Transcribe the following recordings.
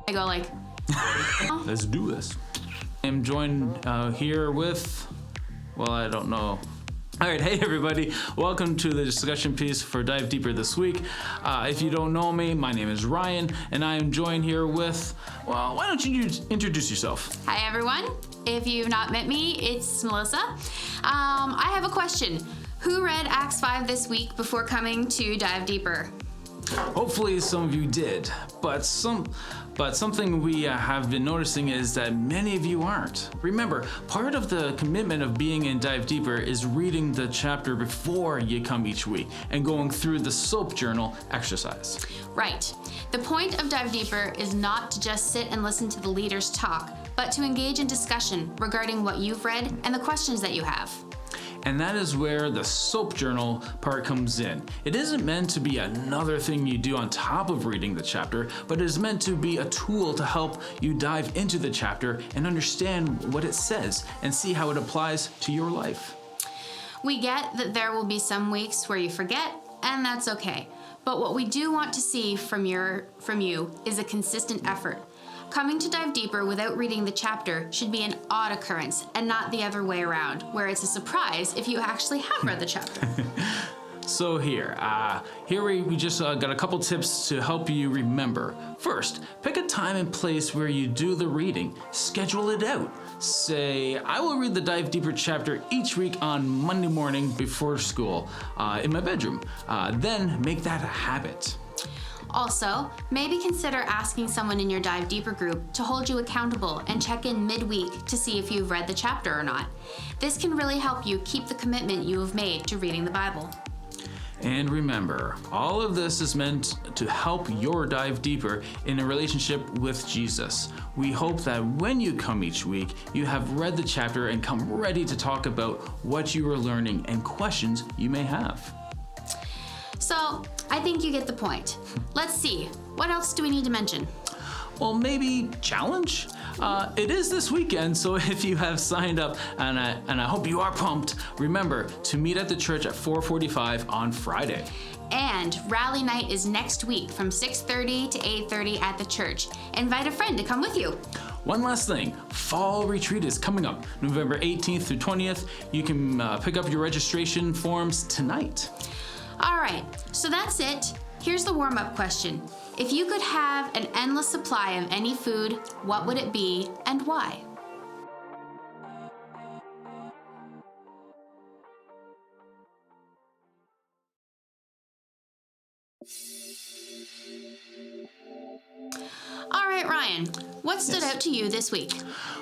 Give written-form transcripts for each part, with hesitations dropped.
I go like, Let's do this. I'm joined here with, well, I don't know. All right, hey everybody, welcome to the discussion piece for Dive Deeper this week. If you don't know me, my name is Ryan, and I am joined here with, well, why don't you introduce yourself? hi everyone. If you've not met me, it's Melissa. I have a question. Who read Acts 5 this week before coming to Dive Deeper? Hopefully some of you did, but something we have been noticing is that many of you aren't. Remember, part of the commitment of being in Dive Deeper is reading the chapter before you come each week and going through the SOAP journal exercise. Right. The point of Dive Deeper is not to just sit and listen to the leaders talk, but to engage in discussion regarding what you've read and the questions that you have. And that is where the SOAP journal part comes in. It isn't meant to be another thing you do on top of reading the chapter, but it is meant to be a tool to help you dive into the chapter and understand what it says and see how it applies to your life. We get that there will be some weeks where you forget, and that's okay. But what we do want to see from you is a consistent effort. Coming to Dive Deeper without reading the chapter should be an odd occurrence and not the other way around, where it's a surprise if you actually have read the chapter. So here we just got a couple tips to help you remember. First, pick a time and place where you do the reading. Schedule it out. Say, I will read the Dive Deeper chapter each week on Monday morning before school in my bedroom. Then make that a habit. Also, maybe consider asking someone in your Dive Deeper group to hold you accountable and check in midweek to see if you've read the chapter or not. This can really help you keep the commitment you have made to reading the Bible. And remember, all of this is meant to help your dive deeper in a relationship with Jesus. We hope that when you come each week, you have read the chapter and come ready to talk about what you are learning and questions you may have. So, I think you get the point. Let's see, what else do we need to mention? Well, maybe challenge? It is this weekend, so if you have signed up, and I hope you are pumped, remember to meet at the church at 4:45 on Friday. And rally night is next week from 6:30 to 8:30 at the church. Invite a friend to come with you. One last thing, fall retreat is coming up, November 18th through 20th. You can pick up your registration forms tonight. All right, so that's it. Here's the warm-up question. If you could have an endless supply of any food, what would it be and why? All right, Ryan, what stood out to you this week?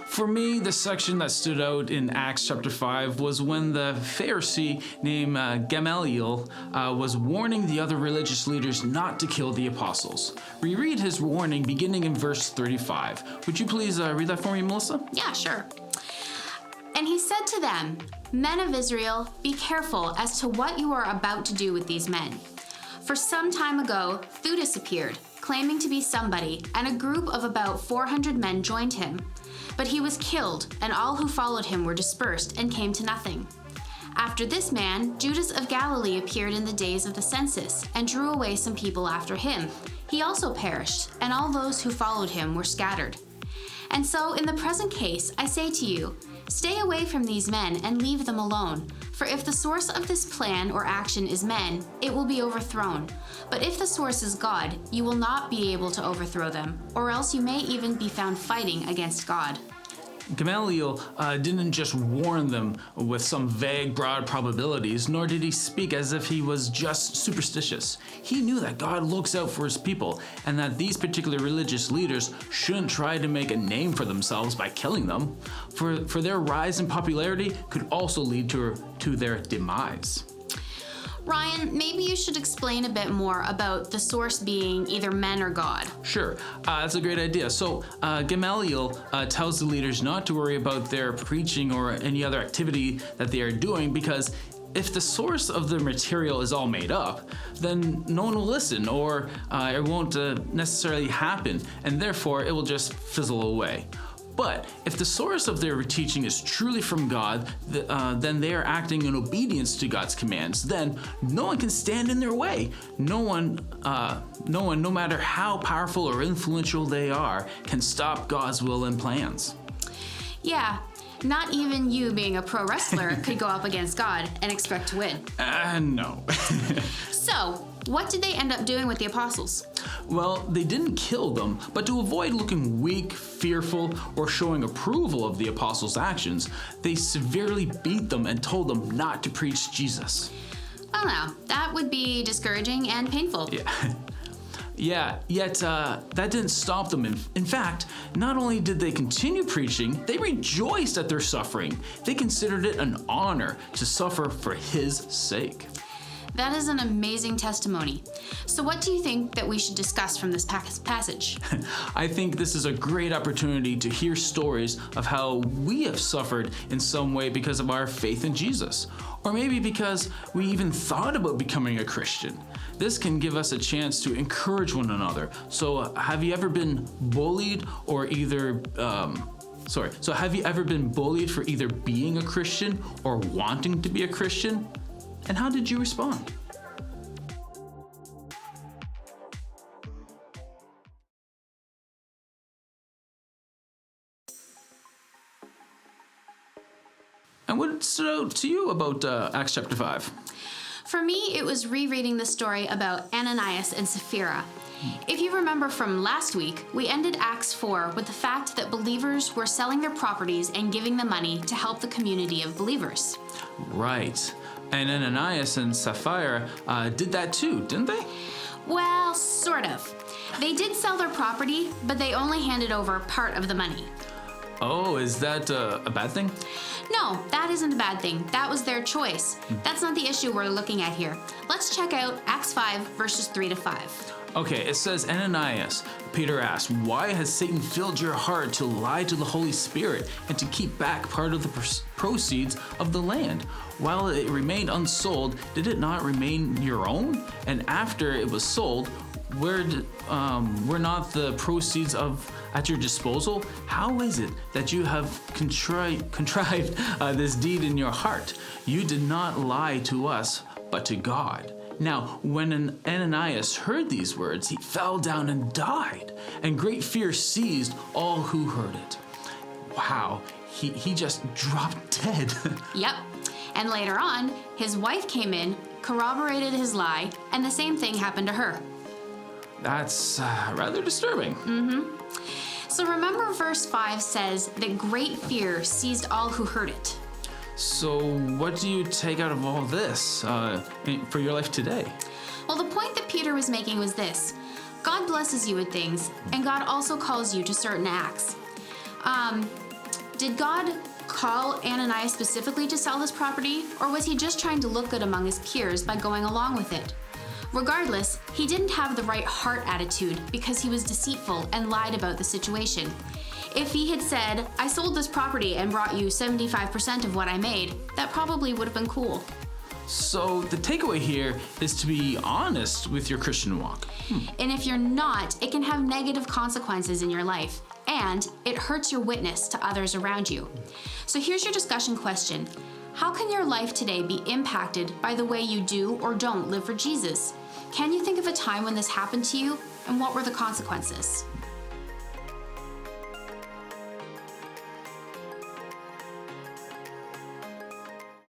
For me, the section that stood out in Acts chapter 5 was when the Pharisee named Gamaliel was warning the other religious leaders not to kill the apostles. We read his warning beginning in verse 35. Would you please read that for me, Melissa? Yeah, sure. And he said to them, "Men of Israel, be careful as to what you are about to do with these men. For some time ago, Theudas appeared, claiming to be somebody, and a group of about 400 men joined him. But he was killed, and all who followed him were dispersed and came to nothing. After this man, Judas of Galilee appeared in the days of the census and drew away some people after him. He also perished, and all those who followed him were scattered. And so in the present case, I say to you, stay away from these men and leave them alone. For if the source of this plan or action is men, it will be overthrown. But if the source is God, you will not be able to overthrow them, or else you may even be found fighting against God." Gamaliel didn't just warn them with some vague, broad probabilities, nor did he speak as if he was just superstitious. He knew that God looks out for his people, and that these particular religious leaders shouldn't try to make a name for themselves by killing them, for their rise in popularity could also lead to their demise. Ryan, maybe you should explain a bit more about the source being either men or God. Sure, that's a great idea. So Gamaliel tells the leaders not to worry about their preaching or any other activity that they are doing, because if the source of the material is all made up, then no one will listen, or it won't necessarily happen, and therefore it will just fizzle away. But if the source of their teaching is truly from God, then they are acting in obedience to God's commands. Then no one can stand in their way. No one, no matter how powerful or influential they are, can stop God's will and plans. Yeah, not even you being a pro wrestler could go up against God and expect to win. No. So, what did they end up doing with the apostles? Well, they didn't kill them, but to avoid looking weak, fearful, or showing approval of the apostles' actions, they severely beat them and told them not to preach Jesus. Well, now, that would be discouraging and painful. Yet that didn't stop them. In fact, not only did they continue preaching, they rejoiced at their suffering. They considered it an honor to suffer for His sake. That is an amazing testimony. So what do you think that we should discuss from this passage? I think this is a great opportunity to hear stories of how we have suffered in some way because of our faith in Jesus, or maybe because we even thought about becoming a Christian. This can give us a chance to encourage one another. So have you ever been bullied or have you ever been bullied for either being a Christian or wanting to be a Christian? And how did you respond? And what stood out to you about Acts chapter 5? For me, it was rereading the story about Ananias and Sapphira. If you remember from last week, we ended Acts 4 with the fact that believers were selling their properties and giving the money to help the community of believers. Right. And Ananias and Sapphira did that too, didn't they? Well, sort of. They did sell their property, but they only handed over part of the money. Oh, is that a bad thing? No, that isn't a bad thing. That was their choice. That's not the issue we're looking at here. Let's check out Acts 5, verses 3 to 5. Okay, it says, Ananias, Peter asked, why has Satan filled your heart to lie to the Holy Spirit and to keep back part of the proceeds of the land? While it remained unsold, did it not remain your own? And after it was sold, were not the proceeds at your disposal? How is it that you have contrived this deed in your heart? You did not lie to us, but to God. Now, when Ananias heard these words, he fell down and died, and great fear seized all who heard it. Wow, he just dropped dead. Yep. And later on, his wife came in, corroborated his lie, and the same thing happened to her. That's rather disturbing. So remember verse 5 says that great fear seized all who heard it. So what do you take out of all this for your life today? Well, the point that Peter was making was this. God blesses you with things, and God also calls you to certain acts. Did God call Ananias specifically to sell this property, or was he just trying to look good among his peers by going along with it? Regardless, he didn't have the right heart attitude because he was deceitful and lied about the situation. If he had said, I sold this property and brought you 75% of what I made, that probably would have been cool. So the takeaway here is to be honest with your Christian walk. And if you're not, it can have negative consequences in your life, and it hurts your witness to others around you. So here's your discussion question. How can your life today be impacted by the way you do or don't live for Jesus? Can you think of a time when this happened to you, and what were the consequences?